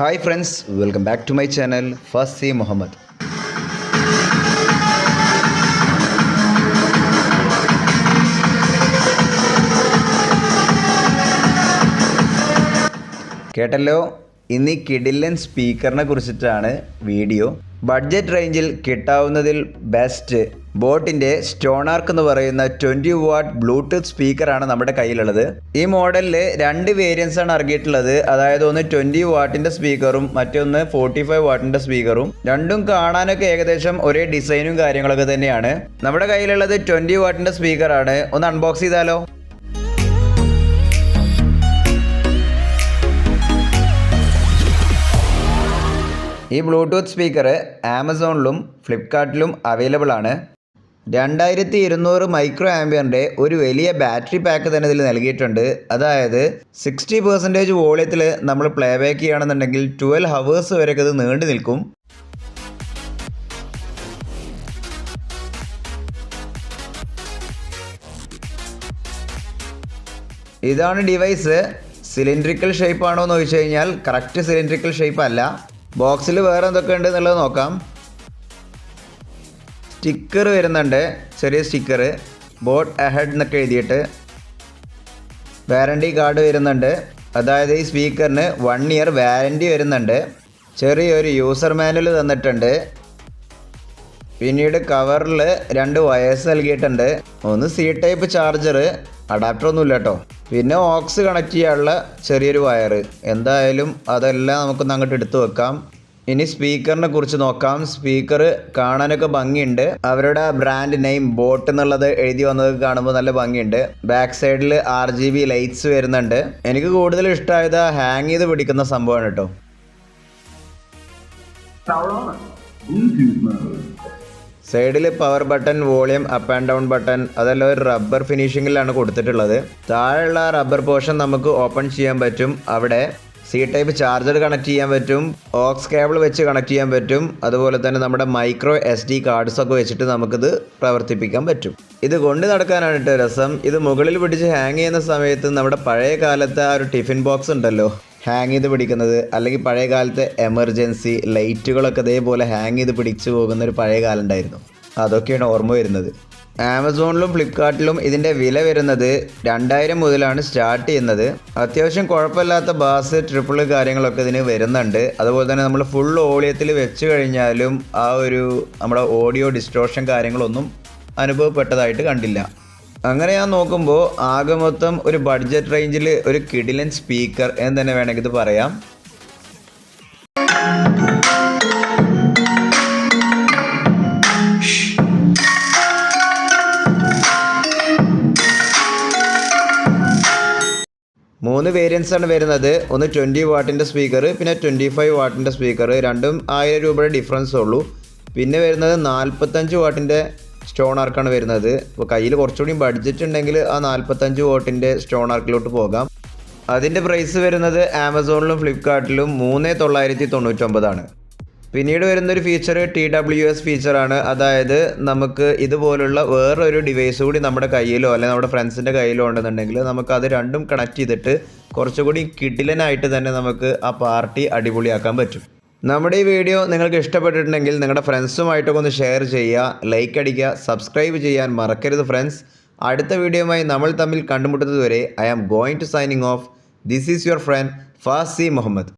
Hi friends, welcome back to my channel Fasi Muhammad. കേട്ടല്ലോ, ഇന്ന് ഈ കിഡിലൻ സ്പീക്കറിനെ കുറിച്ചിട്ടാണ് വീഡിയോ. ബഡ്ജറ്റ് റേഞ്ചിൽ കിട്ടാവുന്നതിൽ ബെസ്റ്റ് ബോട്ടിൻ്റെ സ്റ്റോണാർക്ക് എന്ന് പറയുന്ന 20 വാട്ട് ബ്ലൂടൂത്ത് സ്പീക്കറാണ് നമ്മുടെ കയ്യിലുള്ളത്. ഈ മോഡലിൽ രണ്ട് വേരിയൻസ് ആണ് ഇറങ്ങിയിട്ടുള്ളത്. അതായത് ഒന്ന് 20 വാട്ടിൻ്റെ സ്പീക്കറും മറ്റൊന്ന് 45 വാട്ടിൻ്റെ സ്പീക്കറും. രണ്ടും കാണാനൊക്കെ ഏകദേശം ഒരേ ഡിസൈനും കാര്യങ്ങളൊക്കെ തന്നെയാണ്. നമ്മുടെ കയ്യിലുള്ളത് 20 വാട്ടിൻ്റെ സ്പീക്കറാണ്. ഒന്ന് അൺബോക്സ് ചെയ്താലോ? ഈ ബ്ലൂടൂത്ത് സ്പീക്കർ ആമസോണിലും ഫ്ലിപ്കാർട്ടിലും അവൈലബിൾ ആണ്. 2200 മൈക്രോ ആംബിയറിൻ്റെ ഒരു വലിയ ബാറ്ററി പാക്ക് തന്നെ ഇതിൽ നൽകിയിട്ടുണ്ട്. അതായത് 60% വോളിയത്തിൽ നമ്മൾ പ്ലേ ബാക്ക് ചെയ്യുകയാണെന്നുണ്ടെങ്കിൽ 12 ഹവേഴ്സ് വരെയൊക്കെ ഇത് നീണ്ടു നിൽക്കും. ഇതാണ് ഡിവൈസ്. സിലിണ്ടറിക്കൽ ഷേപ്പ് ആണോ എന്ന് ചോദിച്ചു കഴിഞ്ഞാൽ കറക്റ്റ് സിലിണ്ടറിക്കൽ ഷേപ്പ് അല്ല. ബോക്സിൽ വേറെ എന്തൊക്കെ ഉണ്ട് എന്നുള്ളത് നോക്കാം. സ്റ്റിക്കർ വരുന്നുണ്ട്, ചെറിയ സ്റ്റിക്കർ, ബോട്ട് അഹെഡ് എന്നൊക്കെ എഴുതിയിട്ട്. വാറണ്ടി കാർഡ് വരുന്നുണ്ട്. അതായത് ഈ സ്പീക്കറിന് 1 ഇയർ വാറണ്ടി വരുന്നുണ്ട്. ചെറിയൊരു യൂസർ മാനുവൽ തന്നിട്ടുണ്ട്. പിന്നീട് കവറിൽ 2 വയേഴ്സ് നൽകിയിട്ടുണ്ട്. ഒന്ന് സി ടൈപ്പ് ചാർജർ, അഡാപ്റ്റർ ഒന്നുമില്ല കേട്ടോ. പിന്നെ ഓക്സ് കണക്ട് ചെയ്യാനുള്ള ചെറിയൊരു വയർ. എന്തായാലും അതെല്ലാം നമുക്കൊന്ന് അങ്ങോട്ട് എടുത്തു വെക്കാം. ഇനി സ്പീക്കറിനെ കുറിച്ച് നോക്കാം. സ്പീക്കർ കാണാനൊക്കെ ഭംഗിയുണ്ട്. അവരുടെ ബ്രാൻഡ് നെയിം ബോട്ട് എന്നുള്ളത് എഴുതി വന്നത് കാണുമ്പോൾ നല്ല ഭംഗിയുണ്ട്. ബാക്ക് സൈഡിൽ RGB ലൈറ്റ്സ് വരുന്നുണ്ട്. എനിക്ക് കൂടുതൽ ഇഷ്ടമായത് ഹാങ് ചെയ്ത് പിടിക്കുന്ന സംഭവമാണ് കേട്ടോ. സൈഡിൽ power button, volume up and down button, അതെല്ലാം ഒരു റബ്ബർ ഫിനിഷിങ്ങിലാണ് കൊടുത്തിട്ടുള്ളത്. താഴെയുള്ള റബ്ബർ പോർഷൻ നമുക്ക് ഓപ്പൺ ചെയ്യാൻ പറ്റും. അവിടെ സി ടൈപ്പ് ചാർജർ കണക്ട് ചെയ്യാൻ പറ്റും, ഓക്സ് കേബിൾ വെച്ച് കണക്ട് ചെയ്യാൻ പറ്റും. അതുപോലെ തന്നെ നമ്മുടെ മൈക്രോ SD കാർഡ്സൊക്കെ വെച്ചിട്ട് നമുക്കിത് പ്രവർത്തിപ്പിക്കാൻ പറ്റും. ഇത് കൊണ്ട് നടക്കാനാണ് കേട്ടോ രസം. ഇത് മുകളിൽ പിടിച്ച് ഹാങ് ചെയ്യുന്ന സമയത്ത് നമ്മുടെ പഴയ കാലത്തെ ആ ഒരു ടിഫിൻ ബോക്സ് ഉണ്ടല്ലോ, ഹാങ് ചെയ്ത് പിടിക്കുന്നത്, അല്ലെങ്കിൽ പഴയ കാലത്തെ എമർജൻസി ലൈറ്റുകളൊക്കെ ഇതേപോലെ ഹാങ് ചെയ്ത് പിടിച്ചു പോകുന്ന ഒരു പഴയ കാലം ഉണ്ടായിരുന്നു. അതൊക്കെയാണ് ഓർമ്മ വരുന്നത്. ആമസോണിലും ഫ്ലിപ്കാർട്ടിലും ഇതിൻ്റെ വില വരുന്നത് 2000 മുതലാണ് സ്റ്റാർട്ട് ചെയ്യുന്നത്. അത്യാവശ്യം കുഴപ്പമില്ലാത്ത ബാസ്, ട്രിപ്പിൾ കാര്യങ്ങളൊക്കെ ഇതിന് വരുന്നുണ്ട്. അതുപോലെ തന്നെ നമ്മൾ ഫുൾ വോളിയത്തിൽ വെച്ച് കഴിഞ്ഞാലും ആ ഒരു നമ്മുടെ ഓഡിയോ ഡിസ്റ്റോർഷൻ കാര്യങ്ങളൊന്നും അനുഭവപ്പെട്ടതായിട്ട് കണ്ടില്ല. അങ്ങനെ ഞാൻ നോക്കുമ്പോൾ ആകെ മൊത്തം ഒരു ബഡ്ജറ്റ് റേഞ്ചിൽ ഒരു കിഡിലൻ സ്പീക്കർ എന്ന് തന്നെ വേണമെങ്കിൽ ഇത് പറയാം. മൂന്ന് വേരിയൻസ് ആണ് വരുന്നത്. ഒന്ന് 20 വാട്ടിൻ്റെ സ്പീക്കർ, പിന്നെ 25 വാട്ടിൻ്റെ സ്പീക്കർ. രണ്ടും 1000 രൂപയുടെ ഡിഫറൻസ് ഉള്ളൂ. പിന്നെ വരുന്നത് 45 വാട്ടിൻ്റെ സ്റ്റോൺ ആർക്കാണ് വരുന്നത്. അപ്പോൾ കയ്യിൽ കുറച്ചുകൂടി ബഡ്ജറ്റ് ഉണ്ടെങ്കിൽ ആ 45 വാട്ടിൻ്റെ സ്റ്റോൺ ആർക്കിലോട്ട് പോകാം. അതിൻ്റെ പ്രൈസ് വരുന്നത് ആമസോണിലും ഫ്ലിപ്കാർട്ടിലും 3999 പിന്നീട് വരുന്നൊരു ഫീച്ചർ TWS ഫീച്ചറാണ്. അതായത് നമുക്ക് ഇതുപോലുള്ള വേറൊരു ഡിവൈസ് കൂടി നമ്മുടെ കയ്യിലോ അല്ലെങ്കിൽ നമ്മുടെ ഫ്രണ്ട്സിൻ്റെ കയ്യിലോ ഉണ്ടെന്നുണ്ടെങ്കിൽ നമുക്ക് അത് രണ്ടും കണക്ട് ചെയ്തിട്ട് കുറച്ചുകൂടി കിഡിലനായിട്ട് തന്നെ നമുക്ക് ആ പാർട്ടി അടിപൊളിയാക്കാൻ പറ്റും. നമ്മുടെ ഈ വീഡിയോ നിങ്ങൾക്ക് ഇഷ്ടപ്പെട്ടിട്ടുണ്ടെങ്കിൽ നിങ്ങളുടെ ഫ്രണ്ട്സുമായിട്ടൊക്കെ ഒന്ന് ഷെയർ ചെയ്യുക, ലൈക്ക് അടിക്കുക, സബ്സ്ക്രൈബ് ചെയ്യാൻ മറക്കരുത് ഫ്രണ്ട്സ്. അടുത്ത വീഡിയോയുമായി നമ്മൾ തമ്മിൽ കണ്ടുമുട്ടുന്നത് വരെ I am going to signing off. This is your friend Fasi Muhammad.